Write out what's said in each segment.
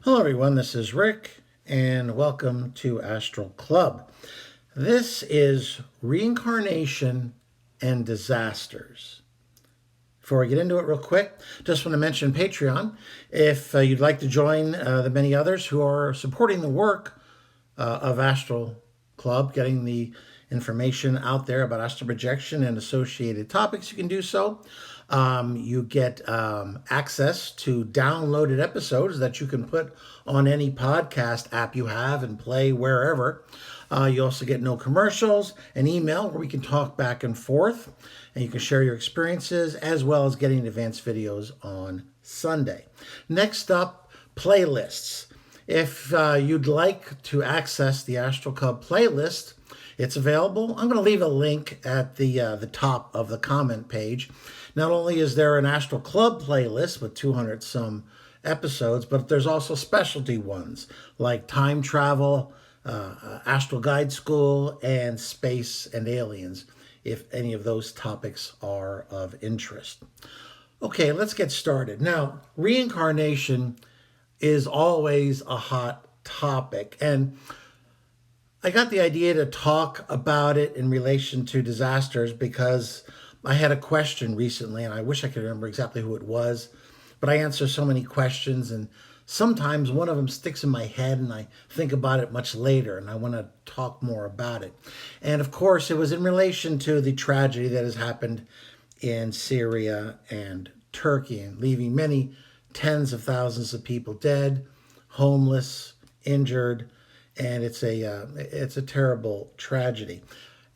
Hello, everyone. This is Rick, and welcome to Astral Club. This is Reincarnation and Disasters. Before I get into it real quick, just want to mention Patreon. If you'd like to join the many others who are supporting the work of Astral Club, getting the information out there about astral projection and associated topics, you can do so. You get access to downloaded episodes that you can put on any podcast app you have and play wherever. You also get no commercials, an email where we can talk back and forth, and you can share your experiences as well as getting advanced videos on Sunday. Next up, playlists. If you'd like to access the Astral Club playlist, it's available. I'm going to leave a link at the top of the comment page. Not only is there an Astral Club playlist with 200 some episodes, but there's also specialty ones like time travel, Astral Guide School, and space and aliens, if any of those topics are of interest. Okay, let's get started. Now, reincarnation is always a hot topic, and I got the idea to talk about it in relation to disasters because I had a question recently, and I wish I could remember exactly who it was, but I answer so many questions, and sometimes one of them sticks in my head, and I think about it much later, and I want to talk more about it. And of course, it was in relation to the tragedy that has happened in Syria and Turkey, and leaving many tens of thousands of people dead, homeless, injured, and it's a terrible tragedy.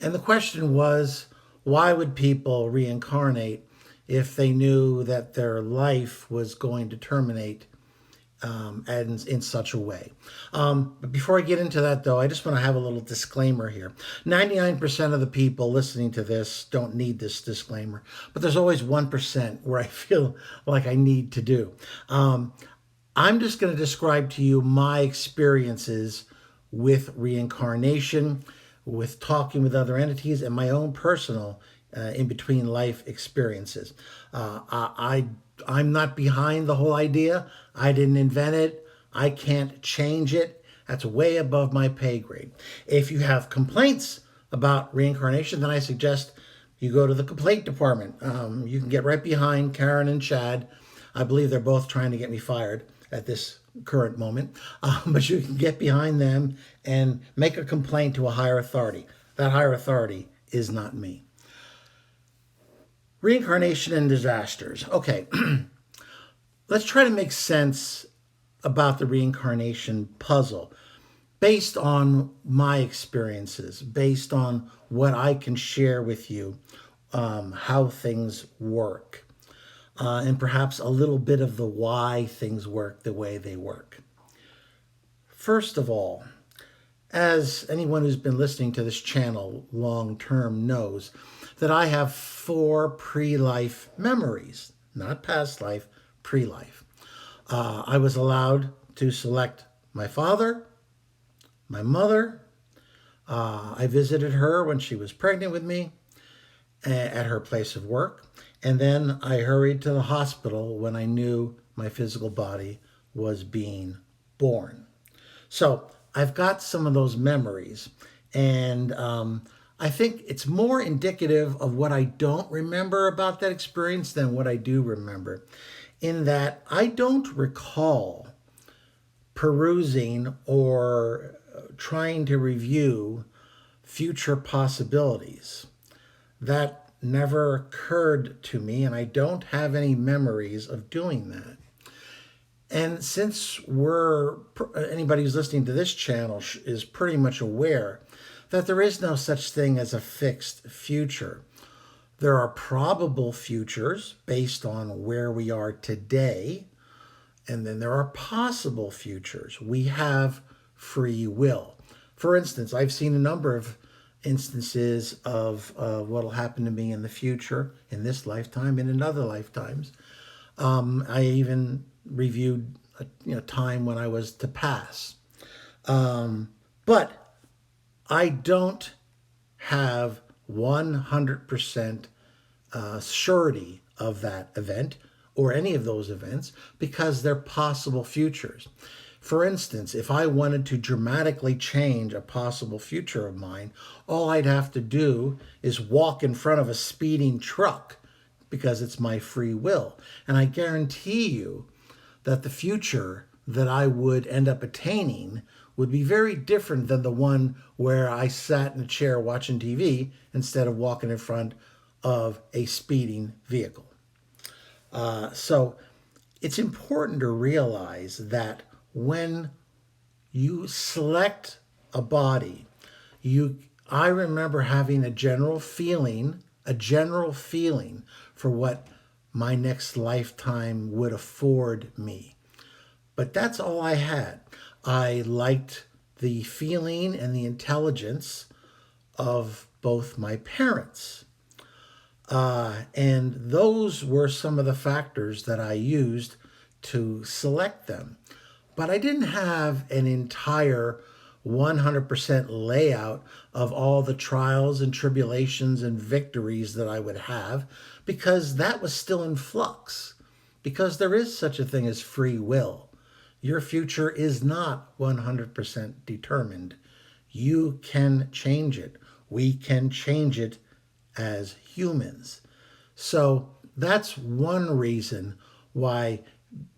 And the question was, why would people reincarnate if they knew that their life was going to terminate in such a way? But before I get into that, though, I just want to have a little disclaimer here. 99% of the people listening to this don't need this disclaimer, but there's always 1% where I feel like I need to do. I'm just going to describe to you my experiences with reincarnation, with talking with other entities, and my own personal in-between life experiences. I'm not behind the whole idea. I didn't invent it. I can't change it. That's way above my pay grade. If you have complaints about reincarnation, then I suggest you go to the complaint department. You can get right behind Karen and Chad. I believe they're both trying to get me fired at this current moment, but you can get behind them and make a complaint to a higher authority. That higher authority is not me. Reincarnation and disasters. Okay, let's try to make sense about the reincarnation puzzle based on my experiences, based on what I can share with you, how things work. And perhaps a little bit of the why things work the way they work. First of all, as anyone who's been listening to this channel long term knows, that I have 4 pre-life memories, not past life, pre-life. I was allowed to select my father, my mother. I visited her when she was pregnant with me at her place of work. And then I hurried to the hospital when I knew my physical body was being born. So I've got some of those memories. And I think it's more indicative of what I don't remember about that experience than what I do remember. In that I don't recall perusing or trying to review future possibilities. That never occurred to me, and I don't have any memories of doing that. And since anybody who's listening to this channel is pretty much aware that there is no such thing as a fixed future. There are probable futures based on where we are today, and then there are possible futures. We have free will. For instance, I've seen a number of instances of what will happen to me in the future, in this lifetime, and in other lifetimes. I even reviewed a time when I was to pass. But I don't have 100% surety of that event or any of those events because they're possible futures. For instance, if I wanted to dramatically change a possible future of mine, all I'd have to do is walk in front of a speeding truck because it's my free will. And I guarantee you that the future that I would end up attaining would be very different than the one where I sat in a chair watching TV instead of walking in front of a speeding vehicle. So it's important to realize that when you select a body, I remember having a general feeling for what my next lifetime would afford me. But that's all I had. I liked the feeling and the intelligence of both my parents. And those were some of the factors that I used to select them. But I didn't have an entire 100% layout of all the trials and tribulations and victories that I would have, because that was still in flux. Because there is such a thing as free will. Your future is not 100% determined. You can change it. We can change it as humans. So that's one reason why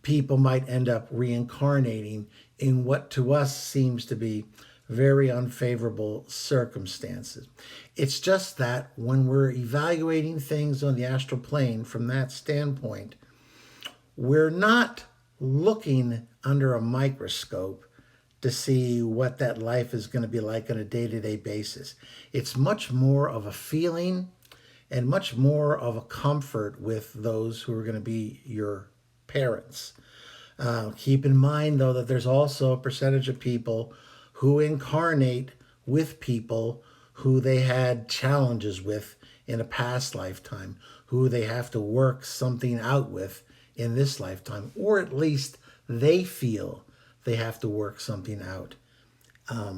people might end up reincarnating in what to us seems to be very unfavorable circumstances. It's just that when we're evaluating things on the astral plane from that standpoint, we're not looking under a microscope to see what that life is going to be like on a day-to-day basis. It's much more of a feeling and much more of a comfort with those who are going to be your parents. Keep in mind, though, that there's also a percentage of people who incarnate with people who they had challenges with in a past lifetime, who they have to work something out with in this lifetime, or at least they feel they have to work something out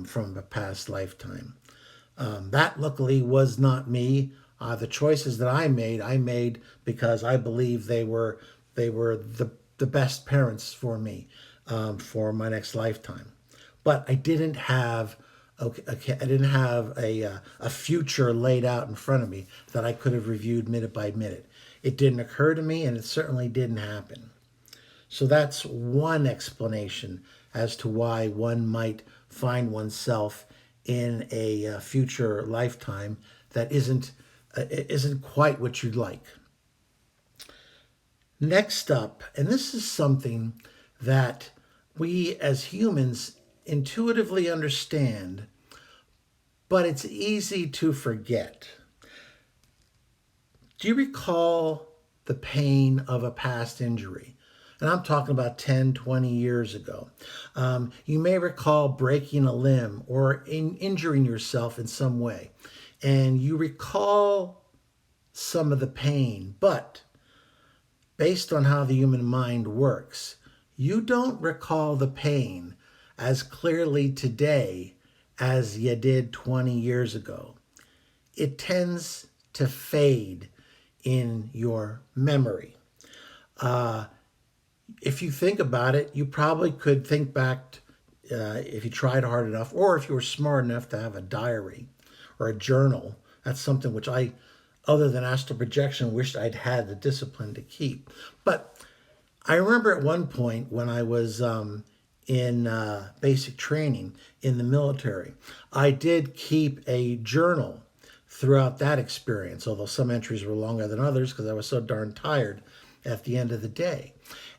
from a past lifetime. That luckily was not me. The choices that I made because I believe they were the best parents for me for my next lifetime. But I didn't have a future laid out in front of me that I could have reviewed minute by minute. It didn't occur to me, and it certainly didn't happen. So that's one explanation as to why one might find oneself in a future lifetime that isn't quite what you'd like. Next up, and this is something that we as humans intuitively understand, but it's easy to forget. Do you recall the pain of a past injury? And I'm talking about 10, 20 years ago. You may recall breaking a limb or injuring yourself in some way. And you recall some of the pain, but based on how the human mind works, you don't recall the pain as clearly today as you did 20 years ago. It tends to fade in your memory. If you think about it, you probably could think back if you tried hard enough, or if you were smart enough to have a diary or a journal. That's something which I, other than astral projection, wished I'd had the discipline to keep. But I remember at one point when I was in basic training in the military, I did keep a journal throughout that experience, although some entries were longer than others because I was so darn tired at the end of the day.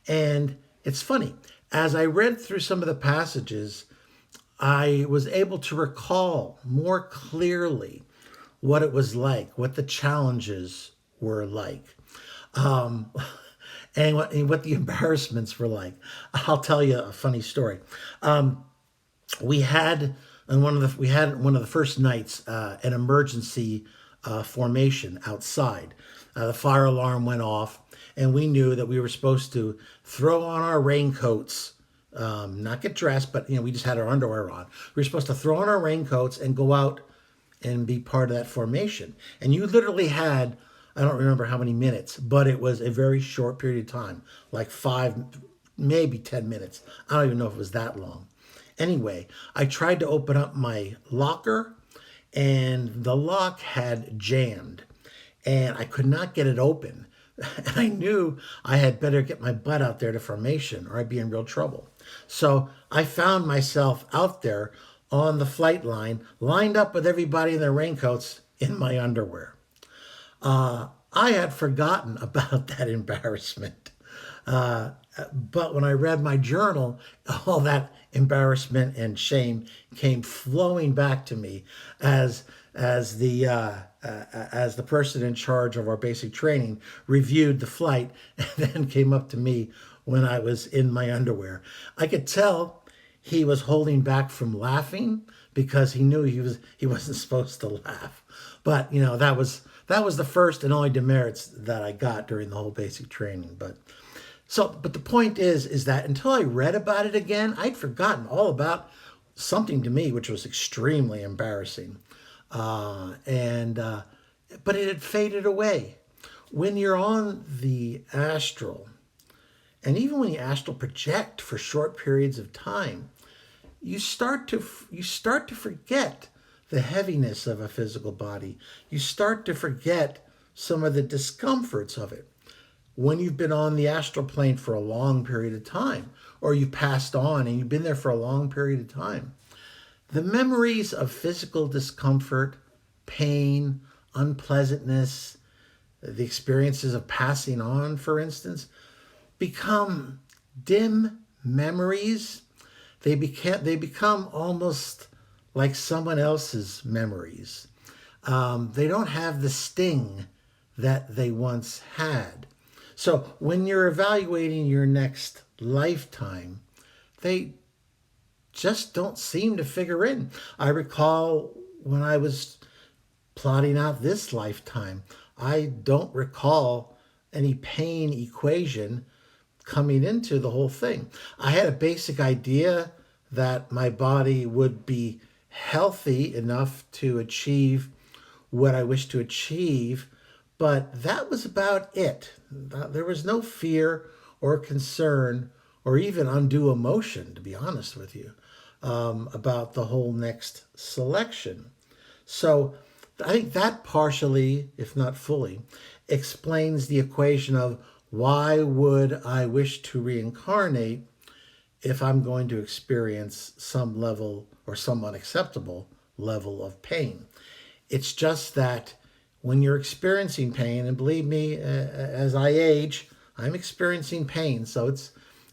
And it's funny, as I read through some of the passages, I was able to recall more clearly what it was like, what the challenges were like, and what the embarrassments were like. I'll tell you a funny story. We had one of the first nights an emergency formation outside. The fire alarm went off, and we knew that we were supposed to throw on our raincoats, not get dressed, but we just had our underwear on. We were supposed to throw on our raincoats and go out and be part of that formation. And you literally had, I don't remember how many minutes, but it was a very short period of time, like maybe 10 minutes. I don't even know if it was that long. Anyway, I tried to open up my locker and the lock had jammed and I could not get it open. And I knew I had better get my butt out there to formation or I'd be in real trouble. So I found myself out there on the flight line, lined up with everybody in their raincoats in my underwear. I had forgotten about that embarrassment. But when I read my journal, all that embarrassment and shame came flowing back to me as the person in charge of our basic training reviewed the flight and then came up to me when I was in my underwear. I could tell he was holding back from laughing because he knew he wasn't supposed to laugh. But that was the first and only demerits that I got during the whole basic training. But the point is that until I read about it again, I'd forgotten all about something to me which was extremely embarrassing. But it had faded away. When you're on the astral, and even when you astral project for short periods of time, you start to forget the heaviness of a physical body. You start to forget some of the discomforts of it. When you've been on the astral plane for a long period of time, or you've passed on and you've been there for a long period of time, the memories of physical discomfort, pain, unpleasantness, the experiences of passing on, for instance, become dim memories. They become almost like someone else's memories. They don't have the sting that they once had. So when you're evaluating your next lifetime, they just don't seem to figure in. I recall when I was plotting out this lifetime, I don't recall any pain equation coming into the whole thing. I had a basic idea that my body would be healthy enough to achieve what I wish to achieve, but that was about it. There was no fear or concern or even undue emotion, to be honest with you, about the whole next selection. So I think that partially, if not fully, explains the equation of why would I wish to reincarnate if I'm going to experience some level or some unacceptable level of pain. It's just that when you're experiencing pain, and believe me, as I age, I'm experiencing pain. So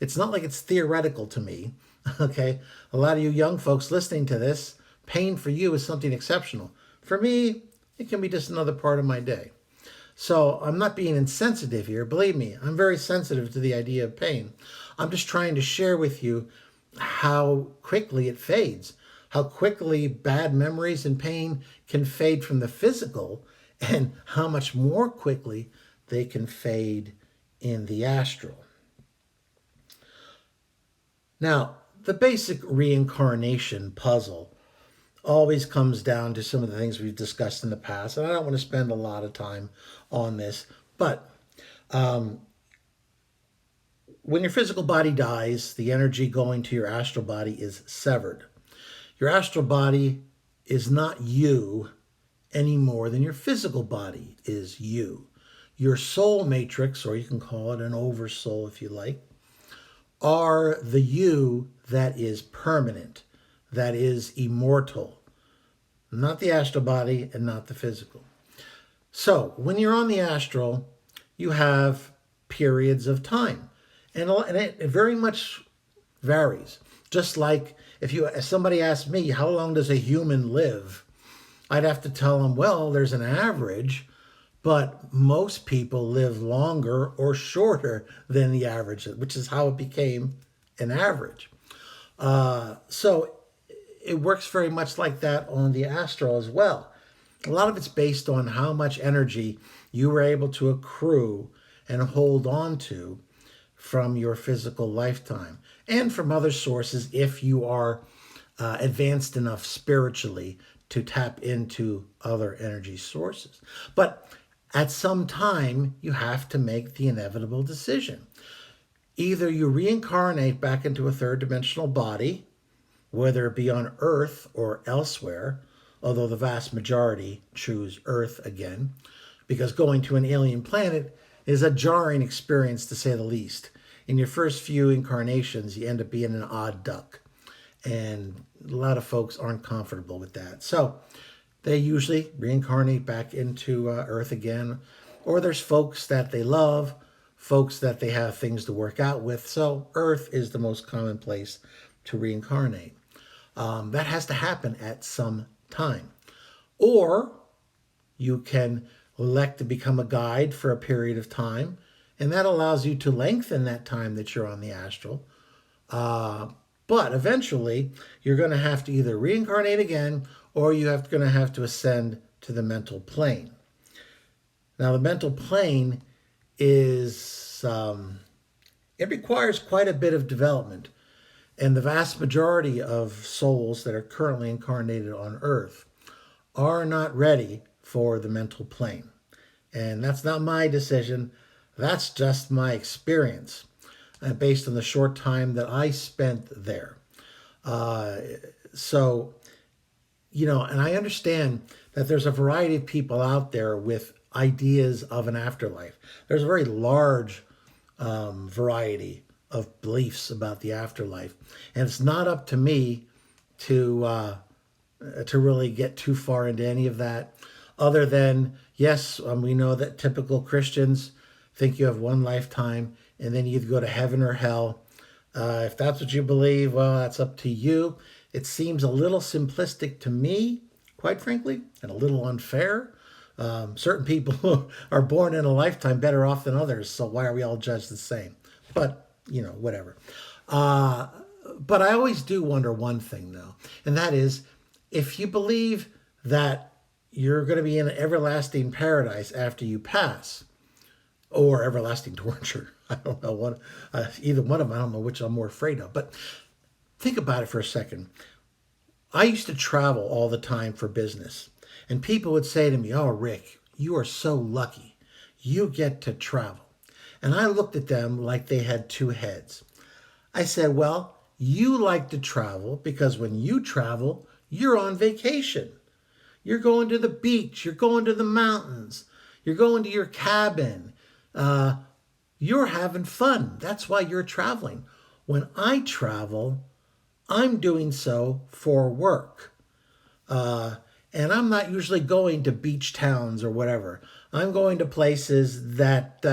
it's not like it's theoretical to me. Okay, a lot of you young folks listening to this, pain for you is something exceptional. For me, it can be just another part of my day. So I'm not being insensitive here. Believe me, I'm very sensitive to the idea of pain. I'm just trying to share with you how quickly it fades, how quickly bad memories and pain can fade from the physical, and how much more quickly they can fade in the astral. Now, the basic reincarnation puzzle always comes down to some of the things we've discussed in the past, and I don't want to spend a lot of time on this, but when your physical body dies, the energy going to your astral body is severed. Your astral body is not you any more than your physical body is you. Your soul matrix, or you can call it an oversoul if you like, are the you that is permanent, that is immortal, not the astral body and not the physical. So when you're on the astral, you have periods of time, and it very much varies. Just like if somebody asked me, how long does a human live? I'd have to tell them, well, there's an average, but most people live longer or shorter than the average, which is how it became an average. So it works very much like that on the astral as well. A lot of it's based on how much energy you were able to accrue and hold on to from your physical lifetime and from other sources if you are advanced enough spiritually to tap into other energy sources. But at some time, you have to make the inevitable decision. Either you reincarnate back into a third dimensional body, whether it be on Earth or elsewhere, although the vast majority choose Earth again, because going to an alien planet is a jarring experience to say the least. In your first few incarnations, you end up being an odd duck. And a lot of folks aren't comfortable with that. So they usually reincarnate back into Earth again. Or there's folks that they love, folks that they have things to work out with. So Earth is the most common place to reincarnate. That has to happen at some time. Or you can elect to become a guide for a period of time, and that allows you to lengthen that time that you're on the astral. But eventually, you're going to have to either reincarnate again, or you're going to have to ascend to the mental plane. Now, the mental plane is, it requires quite a bit of development. And the vast majority of souls that are currently incarnated on Earth are not ready for the mental plane. And that's not my decision. That's just my experience based on the short time that I spent there. So, and I understand that there's a variety of people out there with ideas of an afterlife. There's a very large variety of beliefs about the afterlife, and it's not up to me to really get too far into any of that. Other than, yes, we know that typical Christians think you have one lifetime, and then you either go to heaven or hell. If that's what you believe, well, that's up to you. It seems a little simplistic to me, quite frankly, and a little unfair. Certain people are born in a lifetime better off than others, so why are we all judged the same? But, whatever. But I always do wonder one thing, though, and that is, if you believe that you're going to be in an everlasting paradise after you pass, or everlasting torture, I don't know what, either one of them, I don't know which I'm more afraid of. But think about it for a second. I used to travel all the time for business, and people would say to me, "Oh, Rick, you are so lucky. You get to travel." And I looked at them like they had two heads. I said, well, you like to travel because when you travel, you're on vacation. You're going to the beach. You're going to the mountains. You're going to your cabin. You're having fun. That's why you're traveling. When I travel, I'm doing so for work. And I'm not usually going to beach towns or whatever. I'm going to places that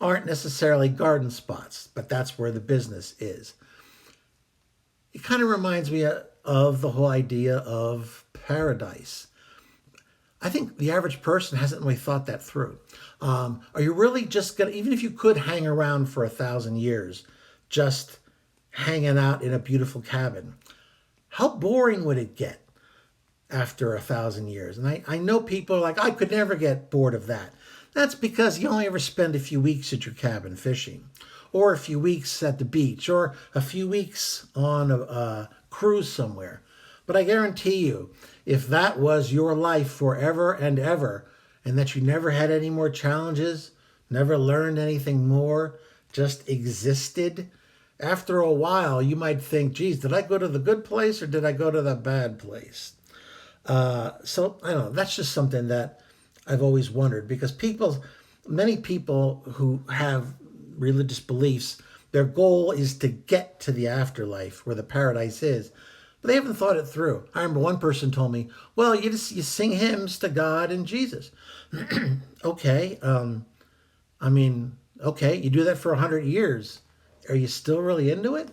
aren't necessarily garden spots, but that's where the business is. It kind of reminds me of the whole idea of paradise. I think the average person hasn't really thought that through. Are you really just going to, even if you could hang around for 1,000 years, just hanging out in a beautiful cabin, how boring would it get after 1,000 years? And I know people are like, I could never get bored of that. That's because you only ever spend a few weeks at your cabin fishing, or a few weeks at the beach, or a few weeks on a cruise somewhere. But I guarantee you, if that was your life forever and ever, and that you never had any more challenges, never learned anything more, just existed, after a while you might think, geez, did I go to the good place or did I go to the bad place? So I don't know, that's just something that I've always wondered, because many people who have religious beliefs, their goal is to get to the afterlife where the paradise is, but they haven't thought it through. I remember one person told me, well, you sing hymns to God and Jesus. Okay. Okay, you do that for 100 years. Are you still really into it?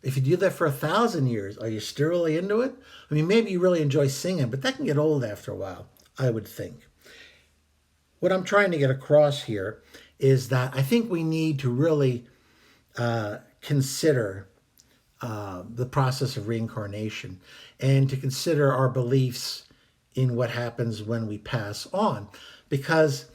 If you do that for 1,000 years, are you still really into it? I mean, maybe you really enjoy singing, but that can get old after a while, I would think. What I'm trying to get across here is that I think we need to really consider the process of reincarnation, and to consider our beliefs in what happens when we pass on, because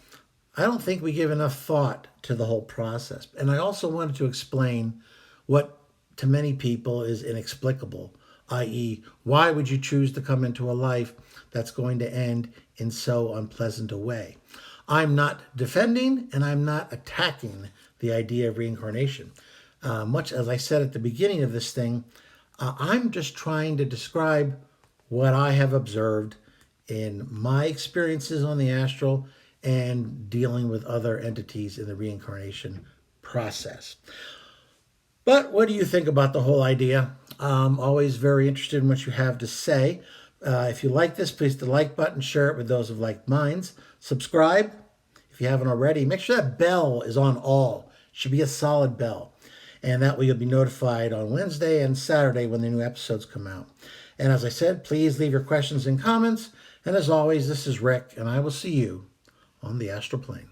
I don't think we give enough thought to the whole process. And I also wanted to explain what to many people is inexplicable, i.e., why would you choose to come into a life that's going to end in so unpleasant a way? I'm not defending and I'm not attacking the idea of reincarnation. Much as I said at the beginning of this thing, I'm just trying to describe what I have observed in my experiences on the astral and dealing with other entities in the reincarnation process. But what do you think about the whole idea? I'm always very interested in what you have to say. If you like this, please hit the like button, share it with those of like minds. Subscribe if you haven't already. Make sure that bell is on all. It should be a solid bell. And that way you'll be notified on Wednesday and Saturday when the new episodes come out. And as I said, please leave your questions and comments. And as always, this is Rick, and I will see you on the astral plane.